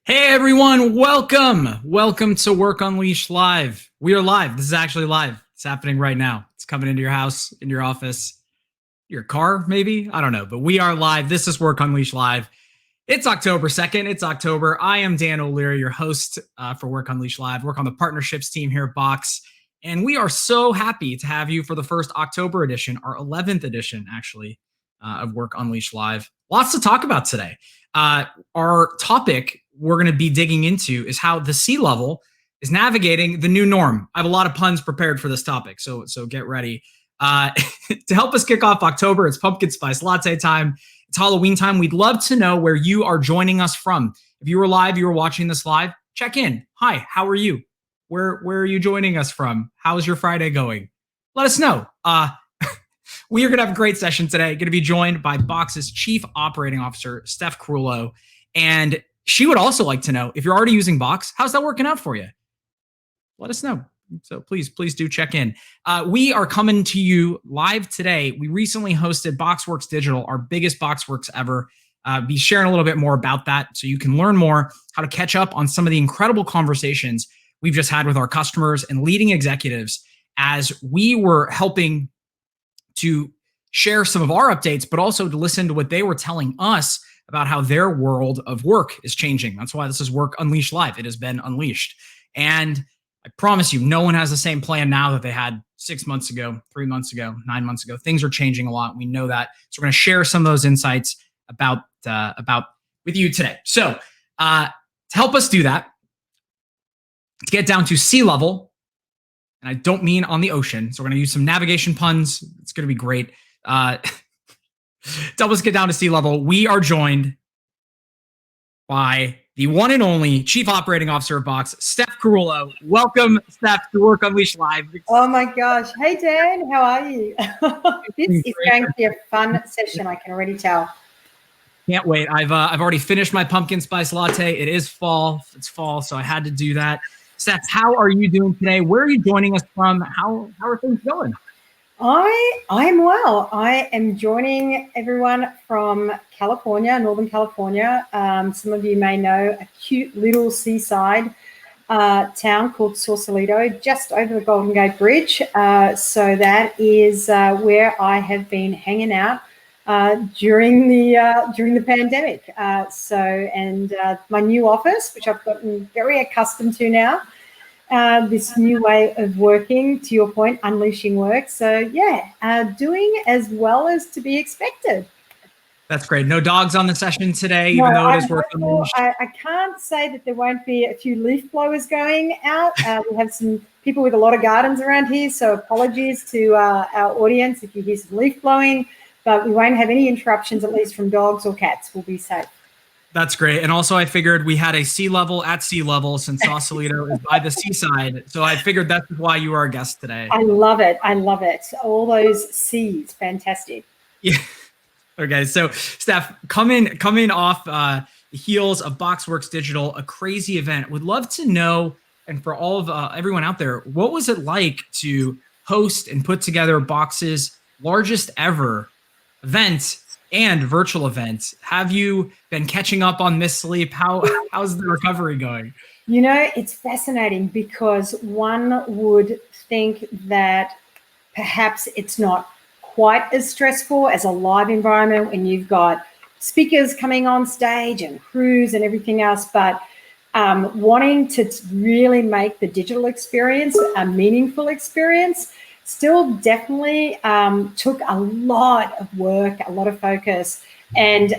Hey everyone, welcome. Welcome to Work Unleashed Live. We are live. This is actually live. It's happening right now. It's coming into your house, in your office, your car, maybe. I don't know, but we are live. This is Work Unleashed Live. It's October 2nd. It's October. I am Dan O'Leary, your host for Work Unleashed Live. Work on the partnerships team here at Box. And we are so happy to have you for the first October edition, our 11th edition, actually, of Work Unleashed Live. Lots to talk about today. Our topic we're going to be digging into is how the C-level is navigating the new norm. I have a lot of puns prepared for this topic, so get ready. To help us kick off October, it's pumpkin spice latte time. It's Halloween time. We'd love to know where you are joining us from. If you were live, you were watching this live, check in. Hi, how are you? Where are you joining us from? How's your Friday going? Let us know. We are going to have a great session today. Going to be joined by Box's Chief Operating Officer, Steph Carullo. And she would also like to know, if you're already using Box, how's that working out for you? Let us know. So please do check in. We are coming to you live today. We recently hosted Boxworks Digital, our biggest Boxworks ever. Be sharing a little bit more about that so you can learn more how to catch up on some of the incredible conversations we've just had with our customers and leading executives as we were helping to share some of our updates, but also to listen to what they were telling us about how their world of work is changing. That's why this is Work Unleashed Live. It has been unleashed. And I promise you, no one has the same plan now that they had 6 months ago, 3 months ago, 9 months ago. Things are changing a lot. We know that. So we're going to share some of those insights about with you today. So to help us do that, to get down to sea level, and I don't mean on the ocean. So we're going to use some navigation puns. It's going to be great. To help us get down to sea level, we are joined by the one and only Chief Operating Officer of Box, Steph Carullo. Welcome, Steph, to Work Unleashed Live. Oh my gosh. Hey, Dan, how are you? This is going to be a fun session, I can already tell. Can't wait. I've already finished my pumpkin spice latte. It is fall. It's fall, so I had to do that. Steph, how are you doing today? Where are you joining us from? How are things going? I'm well. I am joining everyone from California, Northern California. Some of you may know a cute little seaside town called Sausalito, just over the Golden Gate Bridge. So that is where I have been hanging out during the pandemic. And my new office, which I've gotten very accustomed to now. This new way of working, to your point, unleashing work. So yeah, doing as well as to be expected. That's great. No dogs on the session today, No, even though it is Work Unleashed. I can't say that there won't be a few leaf blowers going out. We have some people with a lot of gardens around here, so apologies to our audience if you hear some leaf blowing, but we won't have any interruptions, at least from dogs or cats. We'll be safe. That's great. And also I figured we had a sea level at sea level since Sausalito is by the seaside. So I figured that's why you are our guest today. I love it. I love it. All those seas. Fantastic. Yeah. Okay. So Steph, coming off the heels of Boxworks Digital, a crazy event, would love to know, and for all of everyone out there, what was it like to host and put together Box's largest ever event and virtual events? Have you been catching up on missed sleep? How's the recovery going? You know, it's fascinating because one would think that perhaps it's not quite as stressful as a live environment when you've got speakers coming on stage and crews and everything else, but wanting to really make the digital experience a meaningful experience still definitely took a lot of work, a lot of focus, and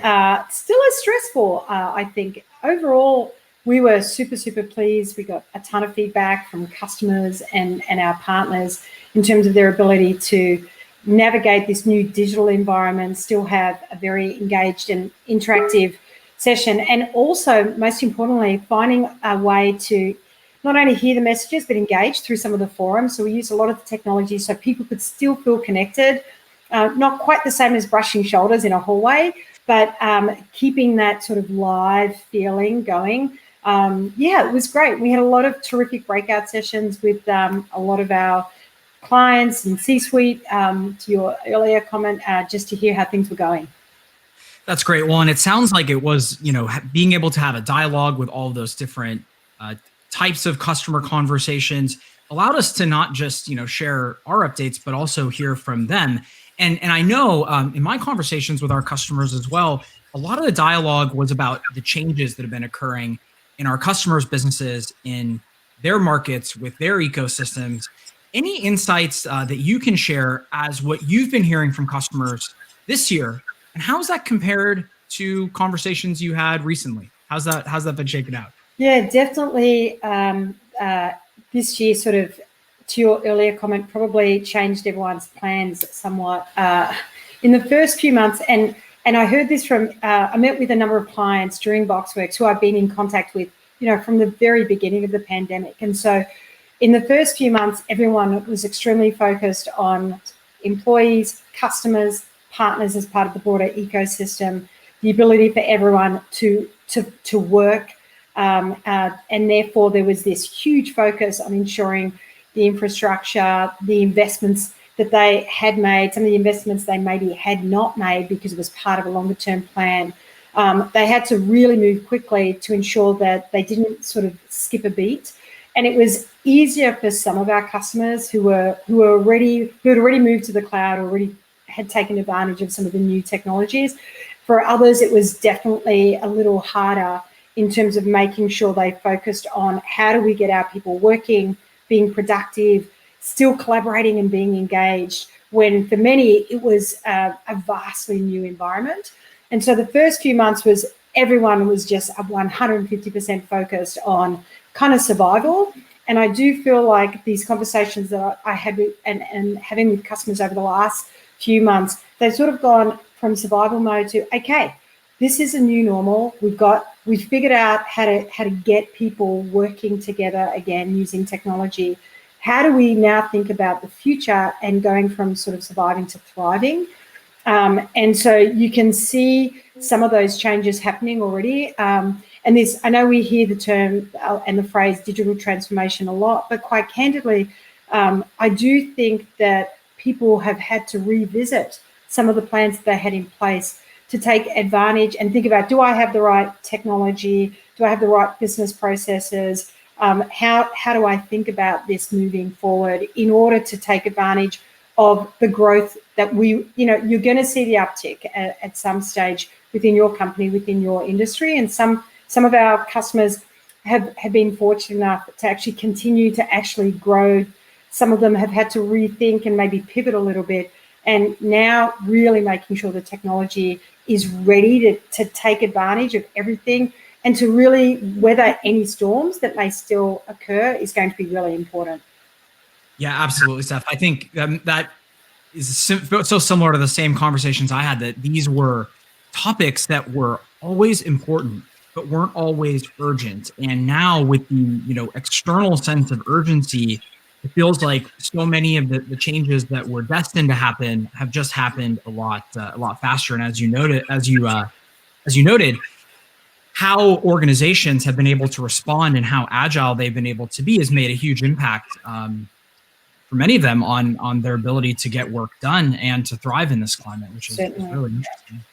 still is stressful, I think. Overall, we were super pleased. We got a ton of feedback from customers and our partners in terms of their ability to navigate this new digital environment, still have a very engaged and interactive session, and also, most importantly, finding a way to not only hear the messages, but engage through some of the forums. So we use a lot of the technology so people could still feel connected, not quite the same as brushing shoulders in a hallway, but keeping that sort of live feeling going. Yeah, it was great. We had a lot of terrific breakout sessions with a lot of our clients and C-suite, to your earlier comment, just to hear how things were going. That's great. Well, and it sounds like it was, being able to have a dialogue with all of those different types of customer conversations allowed us to not just, share our updates, but also hear from them. And I know in my conversations with our customers as well, a lot of the dialogue was about the changes that have been occurring in our customers' businesses, in their markets, with their ecosystems. Any insights that you can share as what you've been hearing from customers this year, and how's that compared to conversations you had recently? How's that been shaken out? Yeah, definitely. This year, sort of to your earlier comment, probably changed everyone's plans somewhat in the first few months. And I heard this from, I met with a number of clients during Boxworks who I've been in contact with, from the very beginning of the pandemic. And so in the first few months, everyone was extremely focused on employees, customers, partners as part of the broader ecosystem, the ability for everyone to work. And therefore, there was this huge focus on ensuring the infrastructure, the investments that they had made, some of the investments they maybe had not made because it was part of a longer term plan. They had to really move quickly to ensure that they didn't sort of skip a beat. And it was easier for some of our customers who had already moved to the cloud, already had taken advantage of some of the new technologies. For others, it was definitely a little harder in terms of making sure they focused on how do we get our people working, being productive, still collaborating and being engaged, when for many it was a vastly new environment. And so the first few months was everyone was just 150% focused on kind of survival. And I do feel like these conversations that I had with, and having with customers over the last few months, they've sort of gone from survival mode to, okay, this is a new normal. We've figured out how to get people working together again using technology. How do we now think about the future and going from sort of surviving to thriving? And so you can see some of those changes happening already. And this, I know we hear the term and the phrase digital transformation a lot, but quite candidly, I do think that people have had to revisit some of the plans that they had in place to take advantage and think about, do I have the right technology? Do I have the right business processes? How do I think about this moving forward in order to take advantage of the growth that you're going to see the uptick at some stage within your company, within your industry. And some of our customers have been fortunate enough to actually continue to actually grow. Some of them have had to rethink and maybe pivot a little bit, and now really making sure the technology is ready to take advantage of everything and to really weather any storms that may still occur is going to be really important. Yeah, absolutely, Steph. I think that is so similar to the same conversations I had, that these were topics that were always important, but weren't always urgent. And now with the external sense of urgency, it feels like so many of the changes that were destined to happen have just happened a lot faster. And as you noted, how organizations have been able to respond and how agile they've been able to be has made a huge impact for many of them on their ability to get work done and to thrive in this climate, which is really interesting.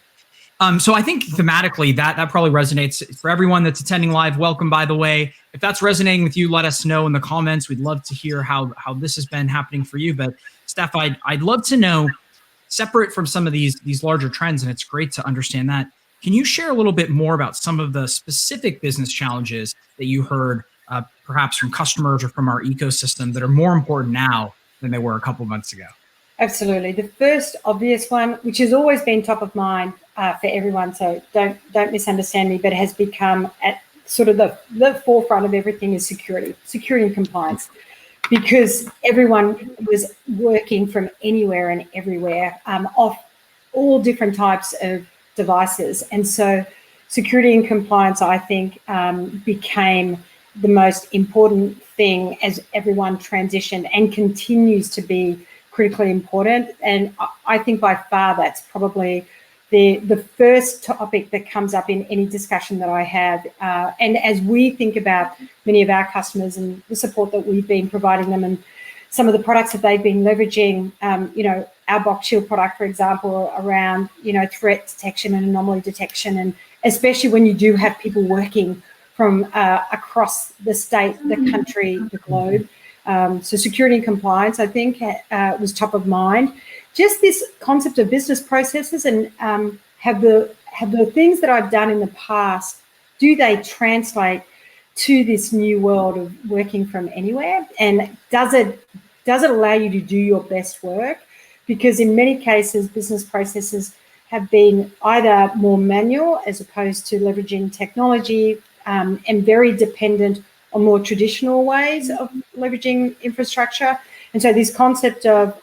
So I think thematically that probably resonates for everyone that's attending live. Welcome, by the way. If that's resonating with you, let us know in the comments. We'd love to hear how this has been happening for you. But Steph, I'd love to know, separate from some of these larger trends, and it's great to understand that. Can you share a little bit more about some of the specific business challenges that you heard, perhaps from customers or from our ecosystem, that are more important now than they were a couple of months ago? Absolutely. The first obvious one, which has always been top of mind for everyone, so don't misunderstand me, but it has become at sort of the forefront of everything, is security and compliance, because everyone was working from anywhere and everywhere, off all different types of devices. And so security and compliance, I think, became the most important thing as everyone transitioned, and continues to be critically important. And I think by far that's probably the first topic that comes up in any discussion that I have. And as we think about many of our customers and the support that we've been providing them, and some of the products that they've been leveraging, our Box Shield product, for example, around, threat detection and anomaly detection, and especially when you do have people working from across the state, the country, the globe. So security and compliance, I think, was top of mind. Just this concept of business processes, and have the things that I've done in the past, do they translate to this new world of working from anywhere? And does it allow you to do your best work? Because in many cases, business processes have been either more manual as opposed to leveraging technology, and very dependent on more traditional ways of leveraging infrastructure. And so this concept of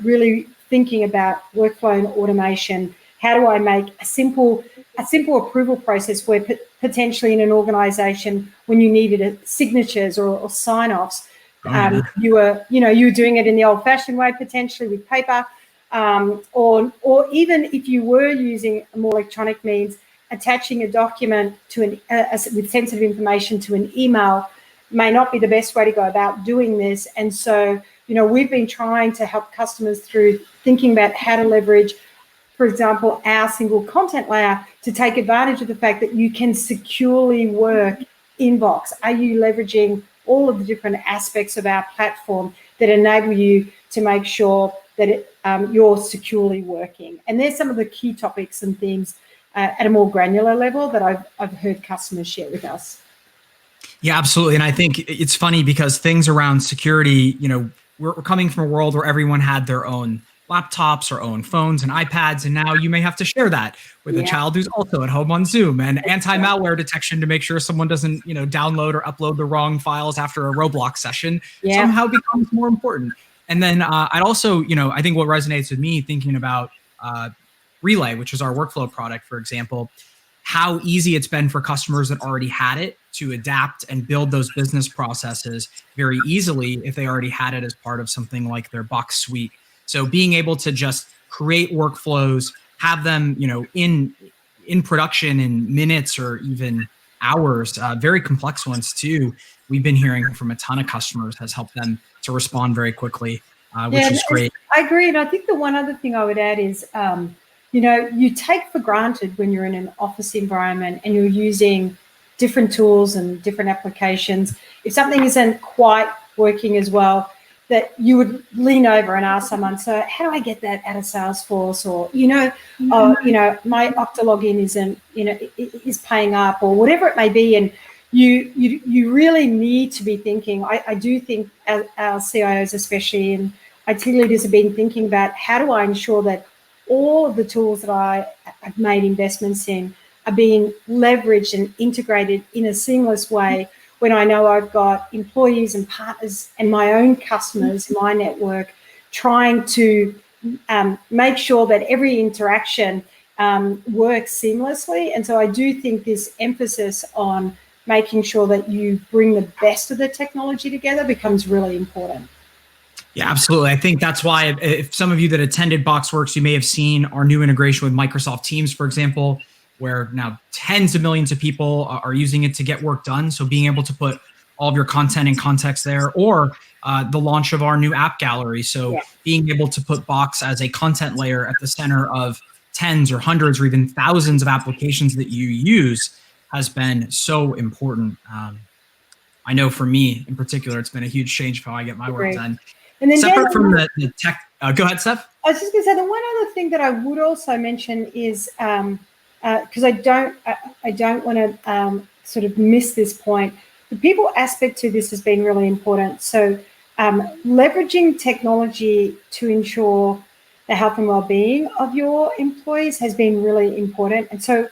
really thinking about workflow and automation, how do I make a simple approval process where potentially in an organization, when you needed signatures or sign-offs, you were doing it in the old-fashioned way, potentially with paper, or even if you were using a more electronic means, attaching a document to with sensitive information to an email may not be the best way to go about doing this. And so, we've been trying to help customers through thinking about how to leverage, for example, our single content layer to take advantage of the fact that you can securely work in Box. Are you leveraging all of the different aspects of our platform that enable you to make sure that you're securely working? And there's some of the key topics and themes at a more granular level that I've heard customers share with us. Yeah, absolutely. And I think it's funny because things around security, we're coming from a world where everyone had their own laptops or own phones and iPads, and now you may have to share that with a child who's also at home on Zoom, and anti-malware detection to make sure someone doesn't, download or upload the wrong files after a Roblox session somehow becomes more important. And then I'd also, I think what resonates with me thinking about Relay, which is our workflow product, for example, how easy it's been for customers that already had it to adapt and build those business processes very easily if they already had it as part of something like their Box suite. So being able to just create workflows, have them, in production in minutes or even hours, very complex ones too. We've been hearing from a ton of customers has helped them to respond very quickly, which is great. I agree. And I think the one other thing I would add is, you take for granted when you're in an office environment and you're using different tools and different applications, if something isn't quite working as well, that you would lean over and ask someone, so how do I get that out of Salesforce? Or, my Okta login isn't, is paying up, or whatever it may be. And you really need to be thinking, I do think our CIOs especially, and IT leaders have been thinking about how do I ensure that all of the tools that I've made investments in are being leveraged and integrated in a seamless way when I know I've got employees and partners and my own customers, my network, trying to make sure that every interaction works seamlessly. And so I do think this emphasis on making sure that you bring the best of the technology together becomes really important. Yeah, absolutely. I think that's why if some of you that attended Boxworks, you may have seen our new integration with Microsoft Teams, for example, where now tens of millions of people are using it to get work done. So being able to put all of your content in context there, or the launch of our new app gallery. So being able to put Box as a content layer at the center of tens or hundreds or even thousands of applications that you use has been so important. I know for me in particular, it's been a huge change for how I get my work done. And then separate from the tech, go ahead, Steph. I was just going to say the one other thing that I would also mention is, because I don't want to sort of miss this point, the people aspect to this has been really important. So leveraging technology to ensure the health and well-being of your employees has been really important. And so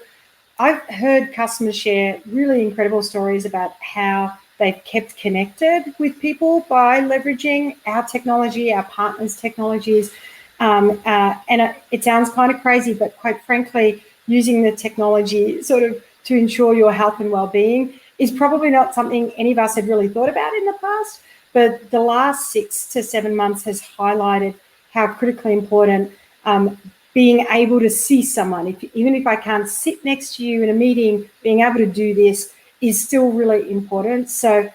I've heard customers share really incredible stories about how they've kept connected with people by leveraging our technology, our partners' technologies. And it sounds kind of crazy, but quite frankly, using the technology sort of to ensure your health and well-being is probably not something any of us had really thought about in the past. But the last 6 to 7 months has highlighted how critically important being able to see someone, even if I can't sit next to you in a meeting, being able to do this is still really important. So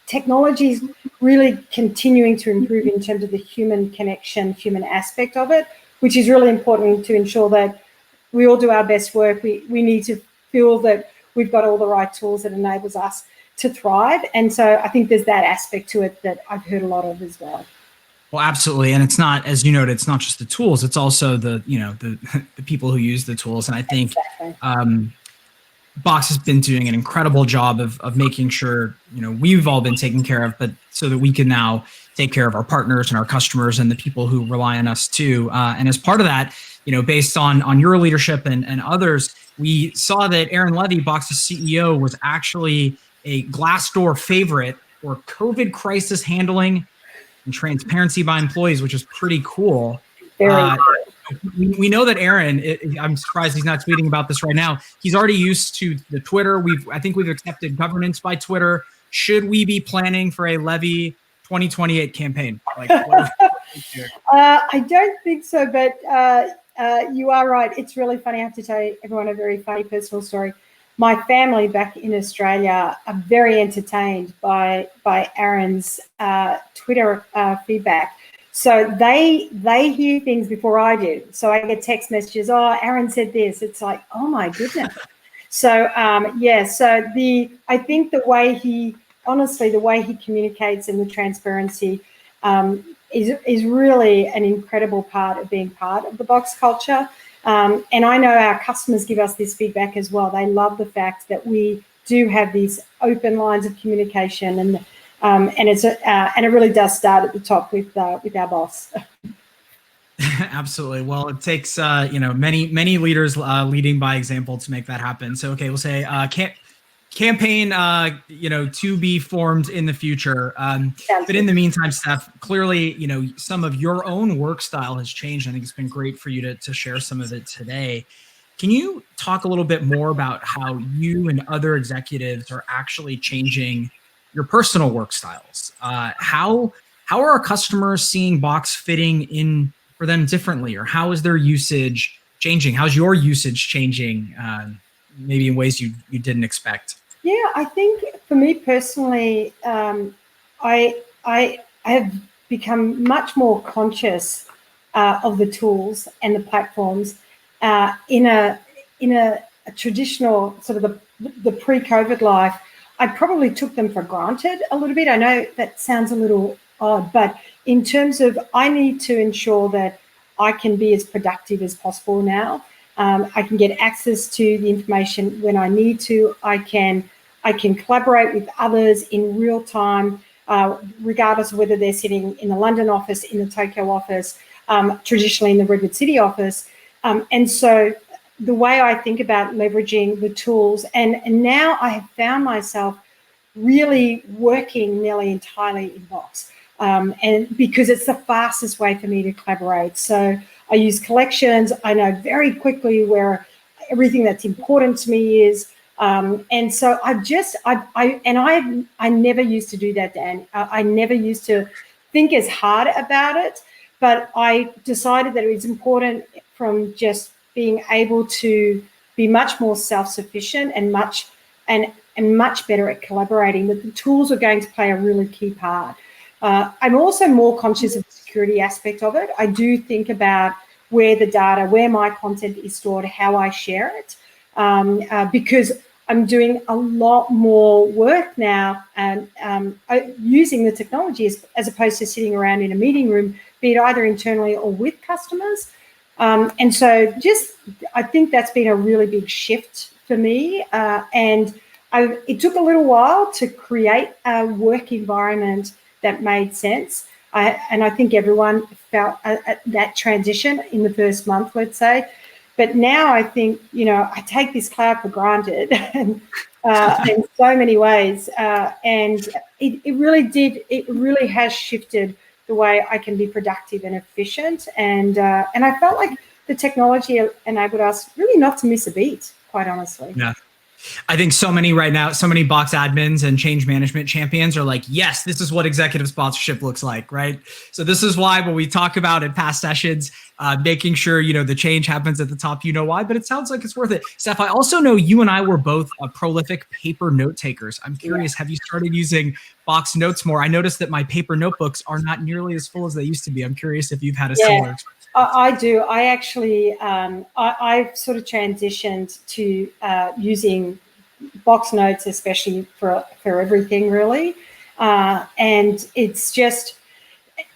technology is really continuing to improve in terms of the human connection, human aspect of it, which is really important to ensure that we all do our best work. We need to feel that we've got all the right tools that enables us to thrive. And so I think there's that aspect to it that I've heard a lot of as well. Well, absolutely. And it's not, as you noted, it's not just the tools, it's also the, the people who use the tools. And I think Box has been doing an incredible job of making sure, we've all been taken care of, but so that we can now take care of our partners and our customers and the people who rely on us too. And as part of that, based on your leadership and others, we saw that Aaron Levy, Box's CEO, was actually a Glassdoor favorite for COVID crisis handling and transparency by employees, which is pretty cool. We know that Aaron, I'm surprised he's not tweeting about this right now. He's already used to the Twitter. I think we've accepted governance by Twitter. Should we be planning for a Levy 2028 campaign? I don't think so, but you are right. It's really funny. I have to tell everyone a very funny personal story. My family back in Australia are very entertained by Aaron's Twitter feedback. So they hear things before I do. So I get text messages, oh, Aaron said this. It's like, oh my goodness. So I think the way he communicates and the transparency is really an incredible part of being part of the Box culture. And I know our customers give us this feedback as well. They love the fact that we do have these open lines of communication, and it really does start at the top with our boss. Absolutely. Well, it takes many leaders leading by example to make that happen. So okay, we'll say campaign to be formed in the future. But in the meantime, Steph, clearly some of your own work style has changed. I think it's been great for you to share some of it today. Can you talk a little bit more about how you and other executives are actually changing your personal work styles? How are our customers seeing Box fitting in for them differently, or how is their usage changing? How's your usage changing, maybe in ways you didn't expect? Yeah, I think for me personally, I have become much more conscious of the tools and the platforms in a traditional sort of the pre-COVID life. I probably took them for granted a little bit. I know that sounds a little odd, but in terms of I need to ensure that I can be as productive as possible now. I can get access to the information when I need to. I can collaborate with others in real time, regardless of whether they're sitting in the London office, in the Tokyo office, traditionally in the Redwood City office. And so the way I think about leveraging the tools, and now I have found myself really working nearly entirely in Box, and because it's the fastest way for me to collaborate. So I use collections. I know very quickly where everything that's important to me is. And so I never used to do that, Dan. I never used to think as hard about it, but I decided that it was important from just being able to be much more self-sufficient and much better at collaborating, that the tools are going to play a really key part. I'm also more conscious of the security aspect of it. I do think about where the data, where my content is stored, how I share it, because I'm doing a lot more work now and using the technology as opposed to sitting around in a meeting room, be it either internally or with customers. And so I think that's been a really big shift for me. And it took a little while to create a work environment that made sense. And I think everyone felt that transition in the first month, let's say. But now I think, I take this cloud for granted in so many ways. And it really has shifted the way I can be productive and efficient. And I felt like the technology enabled us really not to miss a beat, quite honestly. Yeah. I think so many right now, so many box admins and change management champions are like, yes, this is what executive sponsorship looks like, right? So this is why when we talk about in past sessions, making sure, the change happens at the top, why, but it sounds like it's worth it. Steph, I also know you and I were both prolific paper note takers. I'm curious, have you started using box notes more? I noticed that my paper notebooks are not nearly as full as they used to be. I'm curious if you've had a similar experience. I do. I actually, I've sort of transitioned to using box notes, especially for everything, really. And it's just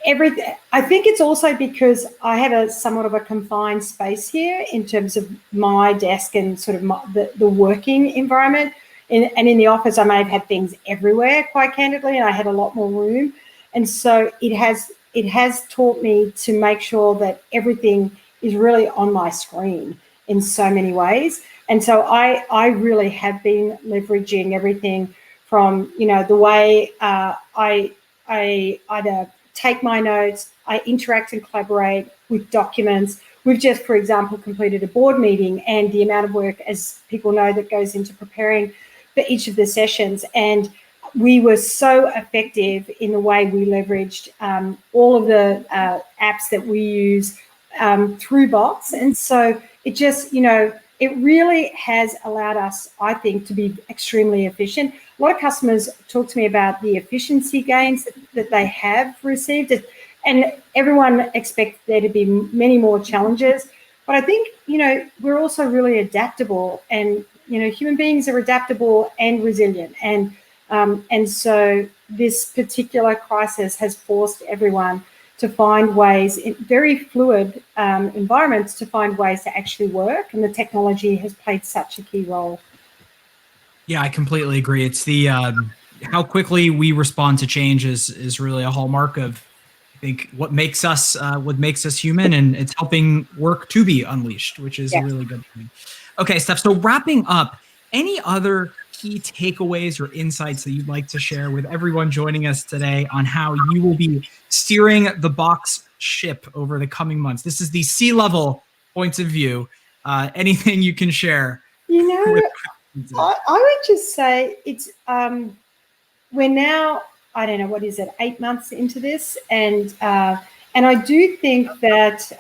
everything. I think it's also because I have a somewhat of a confined space here in terms of my desk and sort of the working environment. And in the office, I may have had things everywhere, quite candidly, and I had a lot more room. And so it has taught me to make sure that everything is really on my screen in so many ways. And so I really have been leveraging everything from, the way I either take my notes, I interact and collaborate with documents. We've just, for example, completed a board meeting, and the amount of work, as people know, that goes into preparing for each of the sessions. And we were so effective in the way we leveraged all of the apps that we use through bots. And so it just, it really has allowed us, I think, to be extremely efficient. A lot of customers talk to me about the efficiency gains that they have received, and everyone expects there to be many more challenges. But I think, we're also really adaptable, and, human beings are adaptable and resilient. And so this particular crisis has forced everyone to find ways in very fluid environments to find ways to actually work. And the technology has played such a key role. Yeah, I completely agree. It's the how quickly we respond to change is really a hallmark of, I think, what makes us human, and it's helping work to be unleashed, which is a really good thing. Okay, Steph. So wrapping up, any other key takeaways or insights that you'd like to share with everyone joining us today on how you will be steering the box ship over the coming months? This is the C-level points of view. Anything you can share? I would just say it's we're now, I don't know, what is it, 8 months into this, and I do think that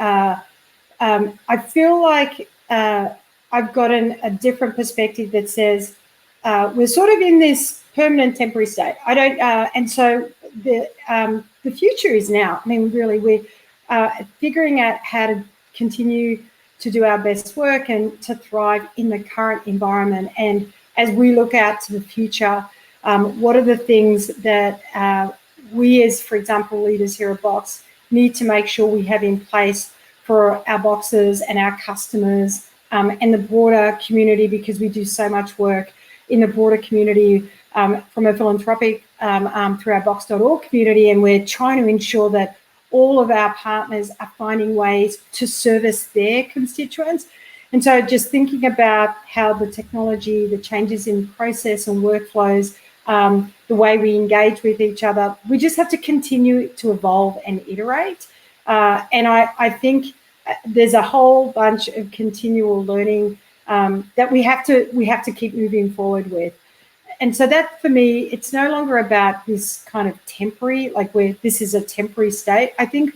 I feel like I've gotten a different perspective that says we're sort of in this permanent temporary state. I don't, and so the future is now. I mean, really, we're figuring out how to continue to do our best work and to thrive in the current environment. And as we look out to the future, what are the things that we as, for example, leaders here at Box need to make sure we have in place for our boxes and our customers and the broader community, because we do so much work in the broader community from a philanthropic through our box.org community, and we're trying to ensure that all of our partners are finding ways to service their constituents. And so just thinking about how the technology, the changes in process and workflows, the way we engage with each other, we just have to continue to evolve and iterate. And I think there's a whole bunch of continual learning that we have to keep moving forward with. And so that, for me, it's no longer about this kind of temporary, like where this is a temporary state. I think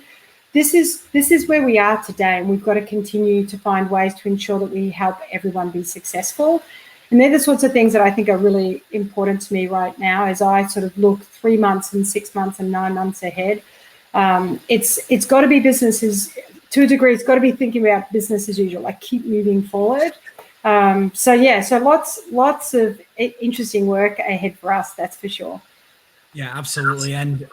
this is where we are today, and we've got to continue to find ways to ensure that we help everyone be successful. And they're the sorts of things that I think are really important to me right now as I sort of look 3 months and 6 months and 9 months ahead. It's got to be businesses, to a degree, it's got to be thinking about business as usual, like keep moving forward. So lots of interesting work ahead for us, that's for sure. Yeah, absolutely. And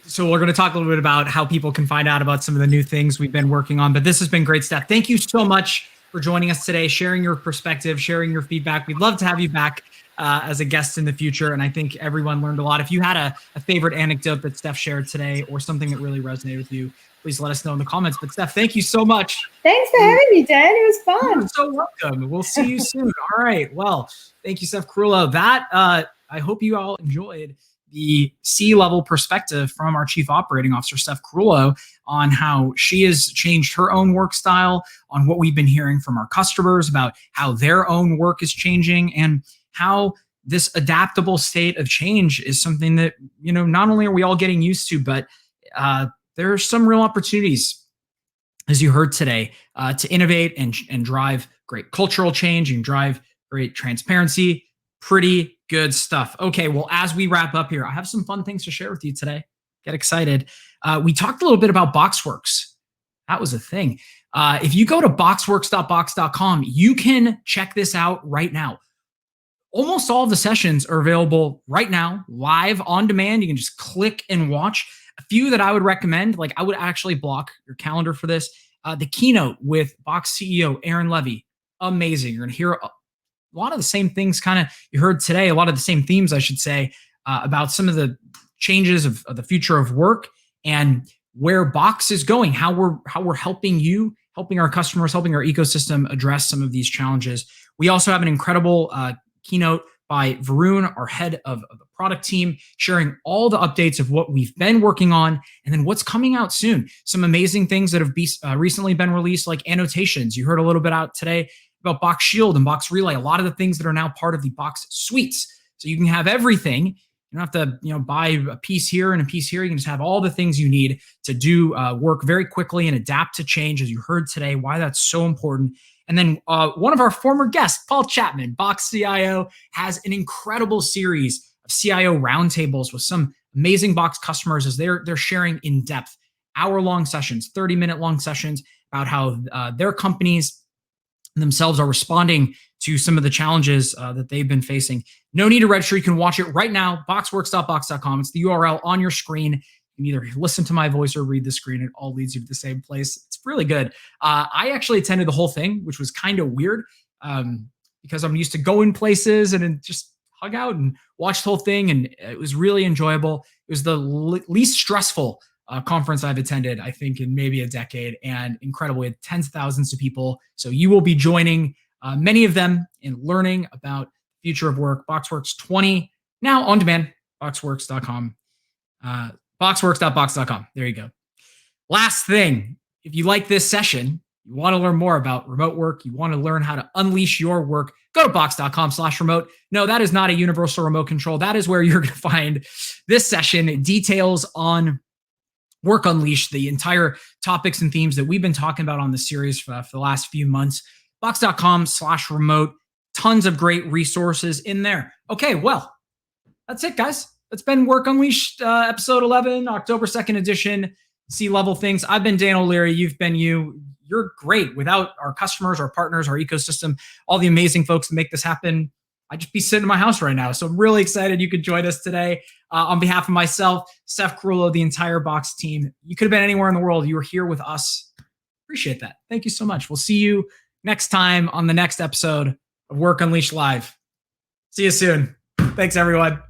so we're going to talk a little bit about how people can find out about some of the new things we've been working on. But this has been great, Steph. Thank you so much for joining us today, sharing your perspective, sharing your feedback. We'd love to have you back as a guest in the future. And I think everyone learned a lot. If you had a favorite anecdote that Steph shared today or something that really resonated with you, please let us know in the comments. But Steph, thank you so much. Thanks for having me, Dan. It was fun. You're so welcome. We'll see you soon. All right. Well, thank you, Steph Carullo. That I hope you all enjoyed the C-level perspective from our Chief Operating Officer, Steph Carullo, on how she has changed her own work style, on what we've been hearing from our customers about how their own work is changing, and how this adaptable state of change is something that, not only are we all getting used to, but there are some real opportunities, as you heard today, to innovate and drive great cultural change and drive great transparency. Pretty good stuff. Okay, well, as we wrap up here, I have some fun things to share with you today. Get excited. We talked a little bit about Boxworks. That was a thing. If you go to boxworks.box.com, you can check this out right now. Almost all of the sessions are available right now, live on demand. You can just click and watch. A few that I would recommend, like I would actually block your calendar for this. The keynote with Box CEO Aaron Levy, amazing. You're going to hear a lot of the same things you heard today, a lot of the same themes, I should say, about some of the changes of the future of work and where Box is going, how we're helping you, helping our customers, helping our ecosystem address some of these challenges. We also have an incredible keynote by Varun, our head of the product team, sharing all the updates of what we've been working on and then what's coming out soon. Some amazing things that have recently been released, like annotations. You heard a little bit out today about Box Shield and Box Relay, a lot of the things that are now part of the Box suites. So you can have everything. You don't have to buy a piece here and a piece here. You can just have all the things you need to do work very quickly and adapt to change, as you heard today, why that's so important. And then one of our former guests, Paul Chapman, Box CIO, has an incredible series of CIO roundtables with some amazing Box customers as they're sharing in-depth, hour-long sessions, 30-minute long sessions about how their companies themselves are responding to some of the challenges that they've been facing. No need to register. You can watch it right now, boxworks.box.com. It's the URL on your screen. You can either listen to my voice or read the screen. It all leads you to the same place. It's really good. I actually attended the whole thing, which was kind of weird because I'm used to going places and just hug out and watch the whole thing. And it was really enjoyable. It was the least stressful conference I've attended, I think, in maybe a decade, and incredible. We had tens of thousands of people. So you will be joining many of them in learning about the future of work. Boxworks 20, now on demand, boxworks.com. Boxworks.box.com. There you go. Last thing, if you like this session, you want to learn more about remote work, you want to learn how to unleash your work, go to box.com/remote. No, that is not a universal remote control. That is where you're going to find this session, details on Work Unleashed, the entire topics and themes that we've been talking about on the series for the last few months. Box.com/remote. Tons of great resources in there. Okay, well, that's it, guys. That's been Work Unleashed, episode 11, October 2nd edition, C-level things. I've been Dan O'Leary. You've been you. You're great. Without our customers, our partners, our ecosystem, all the amazing folks that make this happen, I'd just be sitting in my house right now. So I'm really excited you could join us today. On behalf of myself, Steph Carullo, the entire Box team, you could have been anywhere in the world. You were here with us. Appreciate that. Thank you so much. We'll see you next time on the next episode of Work Unleashed Live. See you soon. Thanks, everyone.